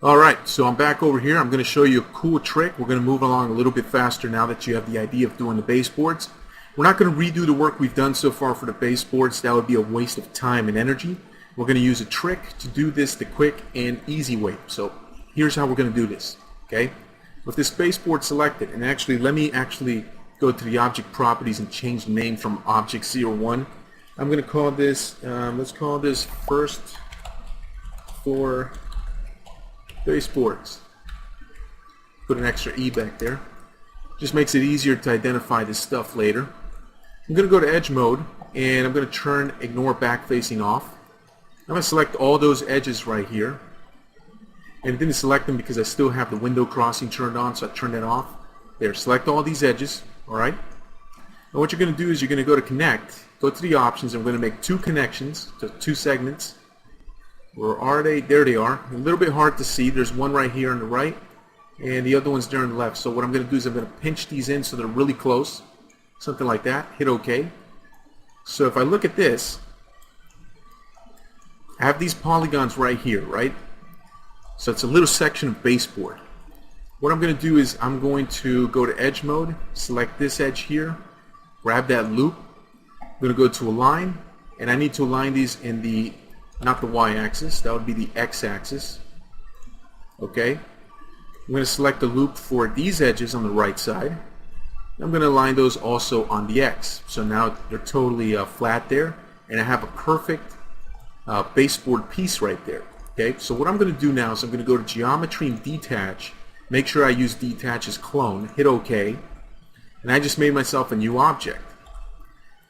Alright, so I'm back over here. I'm going to show you a cool trick. We're going to move along a little bit faster now that you have the idea of doing the baseboards. We're not going to redo the work we've done so far for the baseboards. That would be a waste of time and energy. We're going to use a trick to do this the quick and easy way. So here's how we're going to do this. Okay, with this baseboard selected, and actually let me go to the object properties and change the name from object 01. I'm going to call this, let's call this first floor baseboards. Put an extra E back there. Just makes it easier to identify this stuff later. I'm going to go to edge mode and I'm going to turn ignore back facing off. I'm going to select all those edges right here. And I didn't select them because I still have the window crossing turned on, so I turned that off. There, select all these edges, alright? And what you're going to do is you're going to go to connect, go to the options, and we're going to make two connections to two segments. Where are they? There they are. A little bit hard to see. There's one right here on the right, and the other one's there on the left. So what I'm going to do is I'm going to pinch these in so they're really close. Something like that. Hit OK. So if I look at this, I have these polygons right here, right? So it's a little section of baseboard. What I'm going to do is I'm going to go to edge mode, select this edge here, grab that loop. I'm going to go to align, and I need to align these in the not the y-axis, that would be the x-axis. Okay, I'm going to select the loop for these edges on the right side. I'm going to align those also on the x. So now they're totally flat there, and I have a perfect baseboard piece right there. Okay, so what I'm going to do now is I'm going to go to geometry and detach. Make sure I use detach as clone. Hit OK, and I just made myself a new object.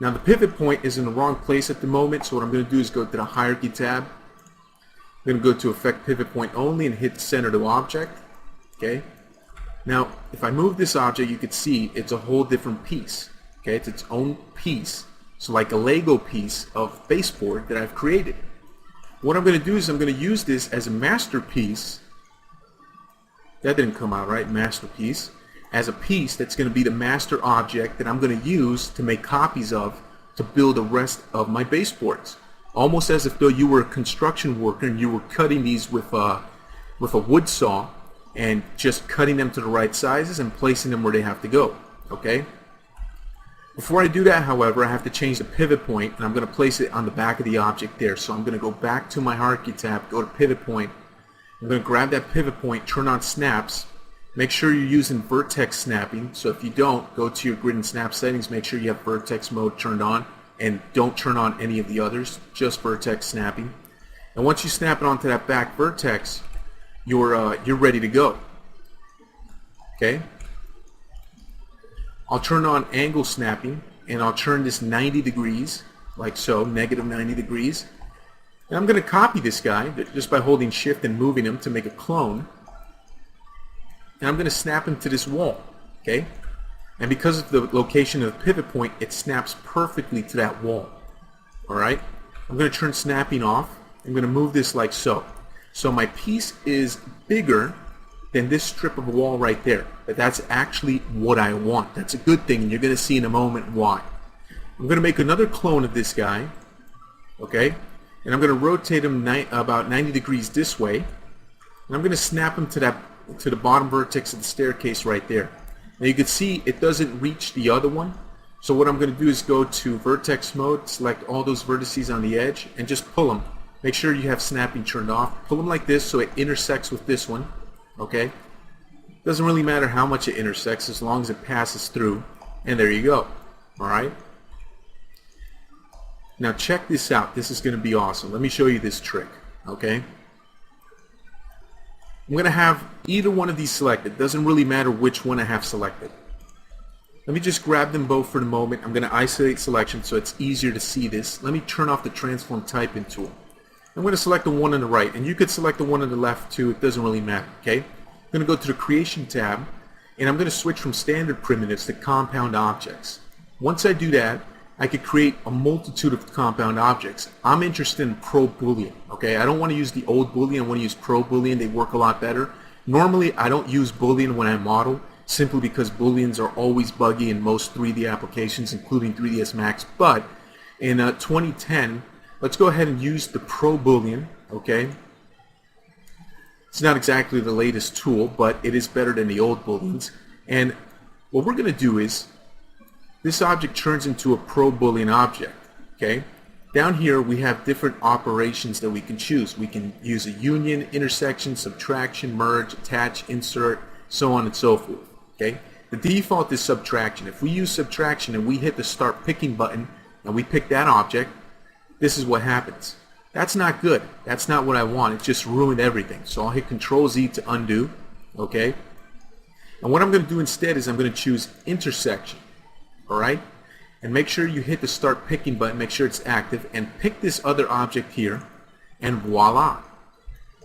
Now the pivot point is in the wrong place at the moment, so what I'm going to do is go to the hierarchy tab. I'm going to go to affect pivot point only and hit center to object. Okay. Now if I move this object, you can see it's a whole different piece. Okay, it's its own piece. So like a Lego piece of baseboard that I've created. What I'm going to do is I'm going to use this as a masterpiece. That didn't come out right, masterpiece. As a piece that's going to be the master object that I'm going to use to make copies of to build the rest of my baseboards. Almost as if though you were a construction worker and you were cutting these with a wood saw and just cutting them to the right sizes and placing them where they have to go. Okay? Before I do that, however, I have to change the pivot point, and I'm going to place it on the back of the object there. So I'm going to go back to my hierarchy tab, go to pivot point. I'm going to grab that pivot point, turn on snaps. Make sure you're using vertex snapping. So if you don't, go to your grid and snap settings, make sure you have vertex mode turned on, and don't turn on any of the others, just vertex snapping. And once you snap it onto that back vertex, you're ready to go. Okay? I'll turn on angle snapping, and I'll turn this 90 degrees, like so, negative 90 degrees. And I'm going to copy this guy just by holding shift and moving him to make a clone. And I'm going to snap him to this wall. Okay? And because of the location of the pivot point, it snaps perfectly to that wall. Alright? I'm going to turn snapping off. I'm going to move this like so. So my piece is bigger than this strip of wall right there. But that's actually what I want. That's a good thing, and you're going to see in a moment why. I'm going to make another clone of this guy. Okay? And I'm going to rotate him about 90 degrees this way. And I'm going to snap him to the bottom vertex of the staircase right there. Now you can see it doesn't reach the other one. So what I'm going to do is go to vertex mode, select all those vertices on the edge, and just pull them. Make sure you have snapping turned off. Pull them like this so it intersects with this one. Okay? Doesn't really matter how much it intersects as long as it passes through. And there you go. Alright? Now check this out. This is going to be awesome. Let me show you this trick. Okay? I'm going to have either one of these selected. Doesn't really matter which one I have selected. Let me just grab them both for the moment. I'm going to isolate selection so it's easier to see this. Let me turn off the transform typing tool. I'm going to select the one on the right, and you could select the one on the left too. It doesn't really matter. Okay? I'm going to go to the creation tab, and I'm going to switch from standard primitives to compound objects. Once I do that, I could create a multitude of compound objects. I'm interested in Pro Boolean. Okay, I don't want to use the old Boolean. I want to use Pro Boolean. They work a lot better. Normally, I don't use Boolean when I model, simply because Booleans are always buggy in most 3D applications, including 3ds Max. But in 2010, let's go ahead and use the Pro Boolean. Okay, It's not exactly the latest tool, but it is better than the old booleans. And what we're going to do is, this object turns into a pro boolean object. Okay? Down here we have different operations that we can choose. We can use a union, intersection, subtraction, merge, attach, insert, so on and so forth. Okay? The default is subtraction. If we use subtraction and we hit the start picking button and we pick that object, this is what happens. That's not good. That's not what I want. It just ruined everything. So I'll hit Control Z to undo. Okay? And what I'm going to do instead is I'm going to choose intersection. Alright? And make sure you hit the start picking button, make sure it's active, and pick this other object here, and voila!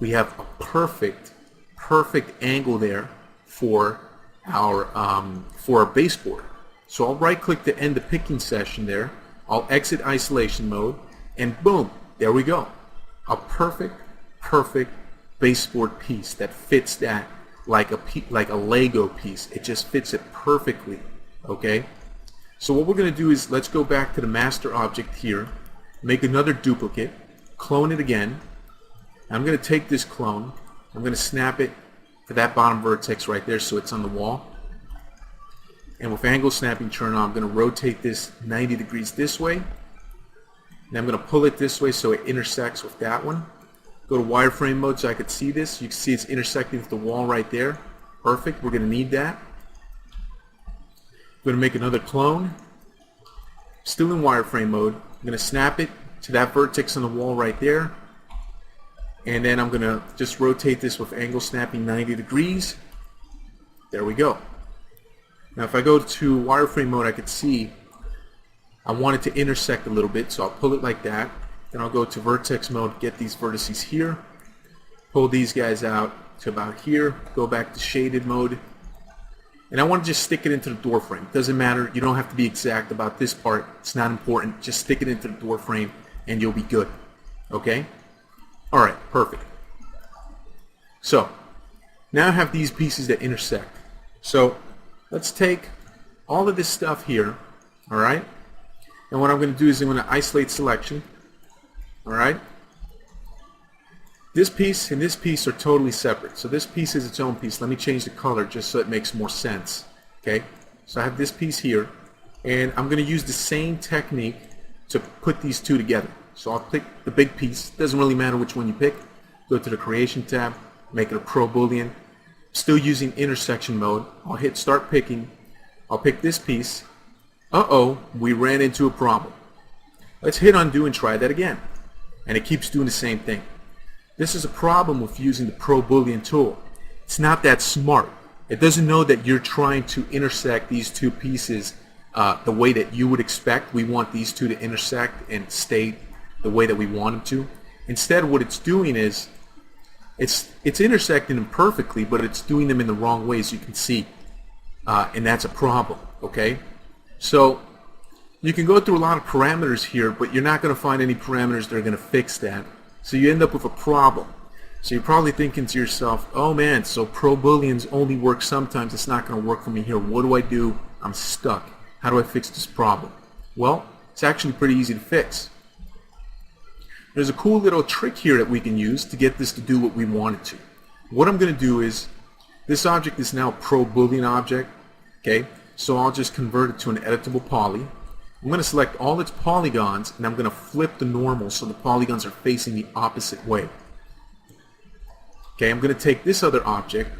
We have a perfect angle there for our baseboard. So I'll right click to end the picking session there, I'll exit isolation mode, and boom, there we go. A perfect baseboard piece that fits that like a Lego piece. It just fits it perfectly. Okay? So what we're going to do is, let's go back to the master object here, make another duplicate, clone it again. I'm going to take this clone, I'm going to snap it to that bottom vertex right there so it's on the wall. And with angle snapping turned on, I'm going to rotate this 90 degrees this way. And I'm going to pull it this way so it intersects with that one. Go to wireframe mode so I could see this. You can see it's intersecting with the wall right there. Perfect. We're going to need that. I'm going to make another clone. Still in wireframe mode. I'm going to snap it to that vertex on the wall right there. And then I'm going to just rotate this with angle snapping 90 degrees. There we go. Now if I go to wireframe mode, I can see I want it to intersect a little bit, so I'll pull it like that. Then I'll go to vertex mode, get these vertices here, pull these guys out to about here, go back to shaded mode, and I want to just stick it into the door frame. It doesn't matter, you don't have to be exact about this part, it's not important, just stick it into the door frame and you'll be good. Okay? Alright, perfect. So, now I have these pieces that intersect. So, let's take all of this stuff here, alright? And what I'm going to do is I'm going to isolate selection. Alright? This piece and this piece are totally separate. So this piece is its own piece. Let me change the color just so it makes more sense. Okay? So I have this piece here. And I'm going to use the same technique to put these two together. So I'll pick the big piece. Doesn't really matter which one you pick. Go to the Creation tab. Make it a Pro Boolean. Still using intersection mode. I'll hit Start Picking. I'll pick this piece. Uh-oh, we ran into a problem. Let's hit undo and try that again. And it keeps doing the same thing. This is a problem with using the Pro Boolean tool. It's not that smart. It doesn't know that you're trying to intersect these two pieces the way that you would expect. We want these two to intersect and stay the way that we want them to. Instead, what it's doing is it's intersecting them perfectly, but it's doing them in the wrong way, as you can see. And that's a problem, okay? So you can go through a lot of parameters here, but you're not going to find any parameters that are going to fix that. So you end up with a problem. So you're probably thinking to yourself, oh man, so Pro Booleans only work sometimes. It's not going to work for me here. What do I do? I'm stuck. How do I fix this problem? Well, it's actually pretty easy to fix. There's a cool little trick here that we can use to get this to do what we want it to. What I'm going to do is, this object is now a Pro Boolean object. Okay, so I'll just convert it to an editable poly. I'm going to select all its polygons and I'm going to flip the normal so the polygons are facing the opposite way. Okay, I'm going to take this other object,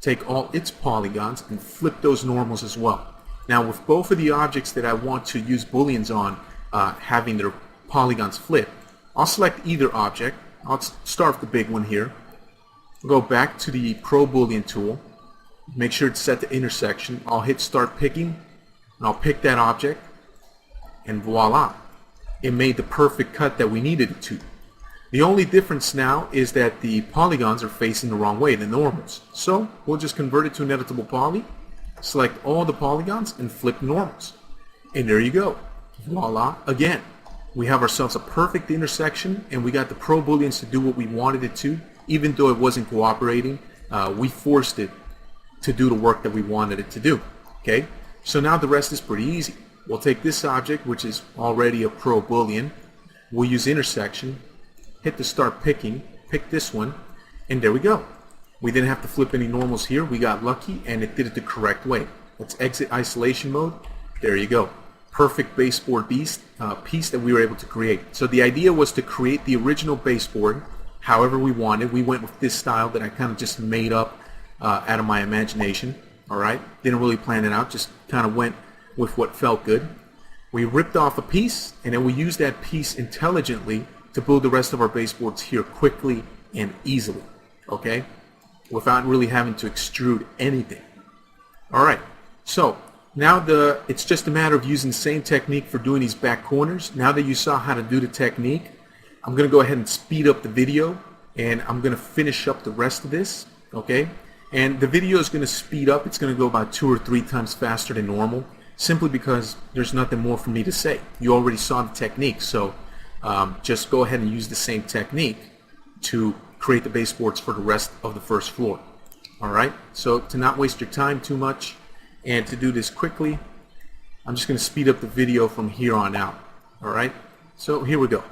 take all its polygons and flip those normals as well. Now with both of the objects that I want to use booleans on having their polygons flip, I'll select either object. I'll start with the big one here. Go back to the Pro Boolean tool, make sure it's set to intersection. I'll hit Start Picking and I'll pick that object. And voila, it made the perfect cut that we needed it to. The only difference now is that the polygons are facing the wrong way, the normals. So we'll just convert it to an editable poly, select all the polygons, and flip normals. And there you go. Voila, again. We have ourselves a perfect intersection, and we got the Pro Booleans to do what we wanted it to, even though it wasn't cooperating. We forced it to do the work that we wanted it to do. Okay? So now the rest is pretty easy. We'll take this object, which is already a Pro Boolean. We'll use intersection, hit the Start Picking, pick this one, and there we go. We didn't have to flip any normals here. We got lucky and it did it the correct way. Let's exit isolation mode. There you go. Perfect baseboard piece that we were able to create. So the idea was to create the original baseboard however we wanted. We went with this style that I kind of just made up out of my imagination. Alright, didn't really plan it out, just kind of went with what felt good. We ripped off a piece and then we used that piece intelligently to build the rest of our baseboards here quickly and easily, okay, without really having to extrude anything. Alright, so now it's just a matter of using the same technique for doing these back corners. Now that you saw how to do the technique, I'm going to go ahead and speed up the video and I'm going to finish up the rest of this, okay? And the video is going to speed up. It's going to go about 2 or 3 times faster than normal, simply because there's nothing more for me to say. You already saw the technique, so just go ahead and use the same technique to create the baseboards for the rest of the first floor. Alright, so to not waste your time too much and to do this quickly, I'm just going to speed up the video from here on out. Alright, so here we go.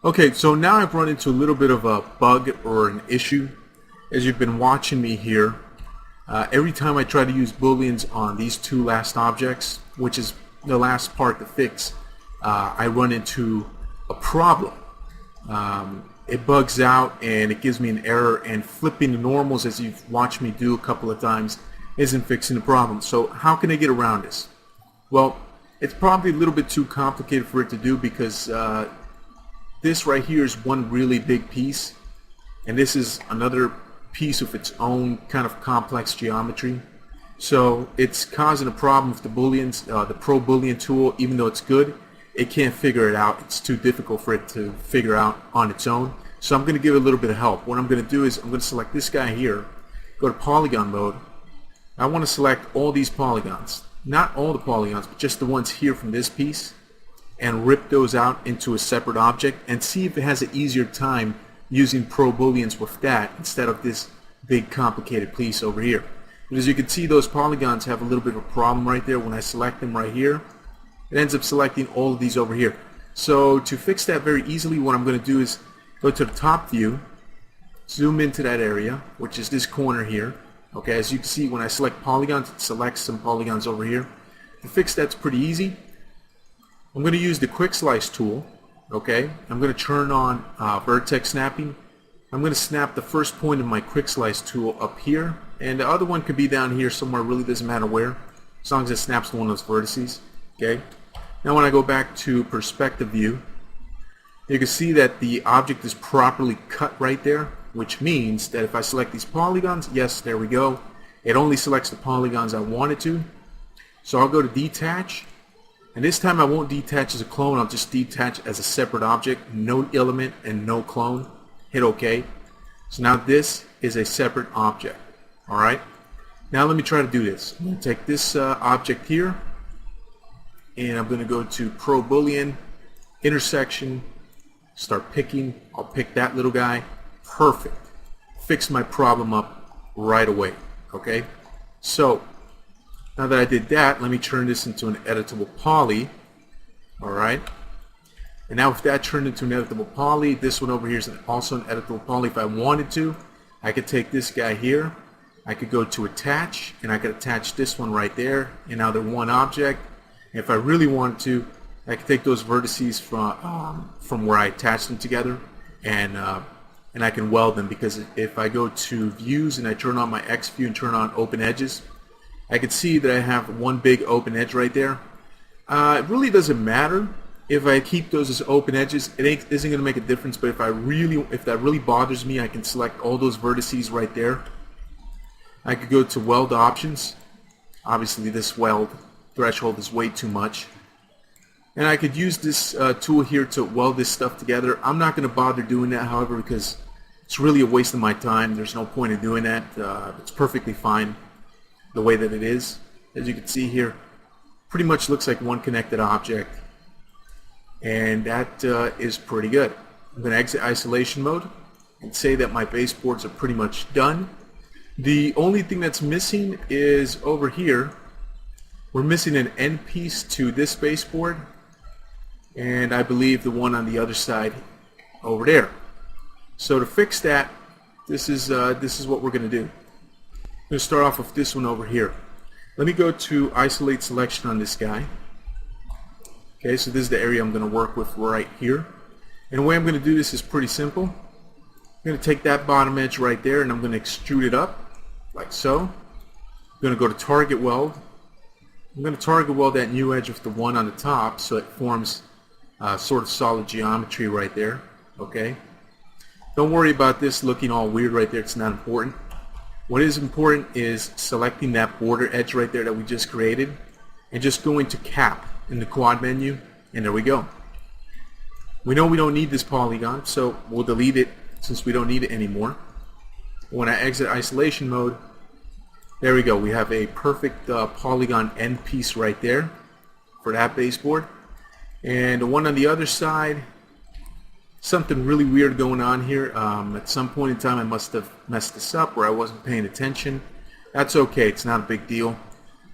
Okay, so now I've run into a little bit of a bug or an issue. As you've been watching me here, every time I try to use booleans on these two last objects, which is the last part to fix, I run into a problem. It bugs out and it gives me an error, and flipping the normals, as you've watched me do a couple of times, isn't fixing the problem. So how can I get around this? Well, it's probably a little bit too complicated for it to do, because this right here is one really big piece, and this is another piece of its own kind of complex geometry. So it's causing a problem with the booleans. The Pro Boolean tool, even though it's good, it can't figure it out. It's too difficult for it to figure out on its own. So I'm going to give it a little bit of help. What I'm going to do is I'm going to select this guy here, go to polygon mode. I want to select all these polygons. Not all the polygons, but just the ones here from this piece, and rip those out into a separate object and see if it has an easier time using Pro Booleans with that instead of this big complicated piece over here. But as you can see, those polygons have a little bit of a problem right there. When I select them right here, it ends up selecting all of these over here. So to fix that very easily, what I'm going to do is go to the top view, zoom into that area, which is this corner here. Okay, as you can see, when I select polygons, it selects some polygons over here. To fix that's pretty easy. I'm going to use the quick slice tool. Okay, I'm going to turn on vertex snapping. I'm going to snap the first point of my quick slice tool up here, and the other one could be down here somewhere. Really doesn't matter where, as long as it snaps to one of those vertices. Okay. Now when I go back to perspective view, you can see that the object is properly cut right there, which means that if I select these polygons, yes, there we go, it only selects the polygons I want it to. So I'll go to detach, and this time I won't detach as a clone, I'll just detach as a separate object, no element and no clone. Hit OK. So now this is a separate object. Alright, now let me try to do this. I'm going to take this object here, and I'm going to go to Pro Boolean, intersection, start picking. I'll pick that little guy. Perfect. Fix my problem up right away. Okay, so now that I did that, let me turn this into an editable poly. Alright, and now with that turned into an editable poly, this one over here is also an editable poly. If I wanted to, I could take this guy here, I could go to attach, and I could attach this one right there, and now they're one object. If I really wanted to, I could take those vertices from where I attached them together, and I can weld them, because if I go to views and I turn on my X view and turn on open edges, I can see that I have one big open edge right there. It really doesn't matter if I keep those as open edges. It isn't going to make a difference, but if that really bothers me, I can select all those vertices right there. I could go to weld options. Obviously this weld threshold is way too much, and I could use this tool here to weld this stuff together. I'm not going to bother doing that, however, because it's really a waste of my time. There's no point in doing that. It's perfectly fine the way that it is. As you can see here, pretty much looks like one connected object, and that is pretty good. I'm going to exit isolation mode and say that my baseboards are pretty much done. The only thing that's missing is over here. We're missing an end piece to this baseboard, and I believe the one on the other side over there. So to fix that, this is what we're going to do. I'm going to start off with this one over here. Let me go to isolate selection on this guy. Okay, so this is the area I'm going to work with right here. And the way I'm going to do this is pretty simple. I'm going to take that bottom edge right there, and I'm going to extrude it up like so. I'm going to go to target weld. I'm going to target weld that new edge with the one on the top, so it forms sort of solid geometry right there. Okay. Don't worry about this looking all weird right there. It's not important. What is important is selecting that border edge right there that we just created, and just going to cap in the quad menu, and there we go. We know we don't need this polygon, so we'll delete it since we don't need it anymore. When I exit isolation mode, there we go. We have a perfect polygon end piece right there for that baseboard. And the one on the other side, something really weird going on here. At some point in time I must have messed this up, or I wasn't paying attention. That's okay. It's not a big deal.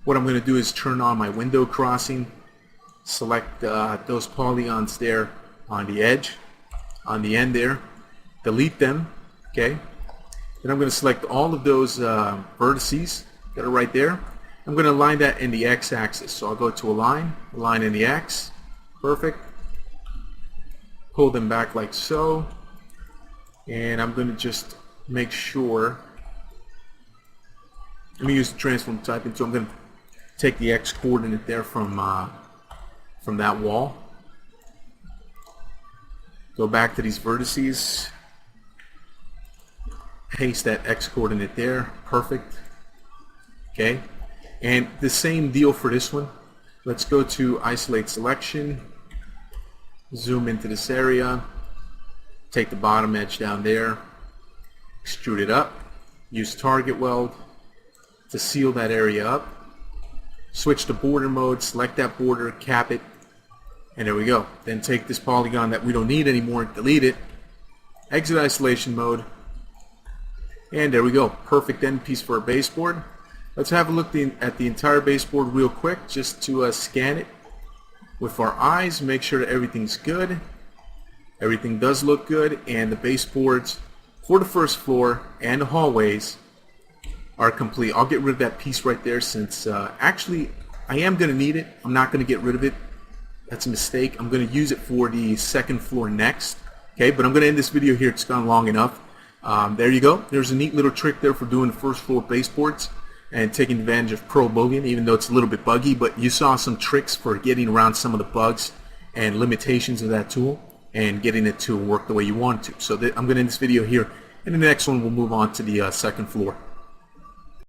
What I'm going to do is turn on my window crossing, select those polygons there on the edge, on the end there, delete them. Okay. Then I'm going to select all of those vertices that are right there. I'm going to align that in the x-axis. So I'll go to align in the x. Perfect. pull them back like so, and I'm going to just make sure. Let me use the transform typing, so I'm going to take the X coordinate there from that wall. Go back to these vertices, paste that X coordinate there, perfect. Okay, and the same deal for this one. Let's go to isolate selection, zoom into this area, take the bottom edge down there, extrude it up, use target weld to seal that area up, switch to border mode, select that border, cap it, and there we go. Then take this polygon that we don't need anymore, delete it, exit isolation mode, and there we go. Perfect end piece for a baseboard. Let's have a look at the entire baseboard real quick, just to scan it with our eyes, make sure that everything's good. Everything does look good, and the baseboards for the first floor and the hallways are complete. I'll get rid of that piece right there, since actually I am going to need it. I'm not going to get rid of it. That's a mistake. I'm going to use it for the second floor next. Okay, but I'm going to end this video here. It's gone long enough. There you go. There's a neat little trick there for doing the first floor baseboards and taking advantage of Pro Boolean, even though it's a little bit buggy, but you saw some tricks for getting around some of the bugs and limitations of that tool and getting it to work the way you want it to. So I'm going to end this video here, and in the next one we'll move on to the second floor.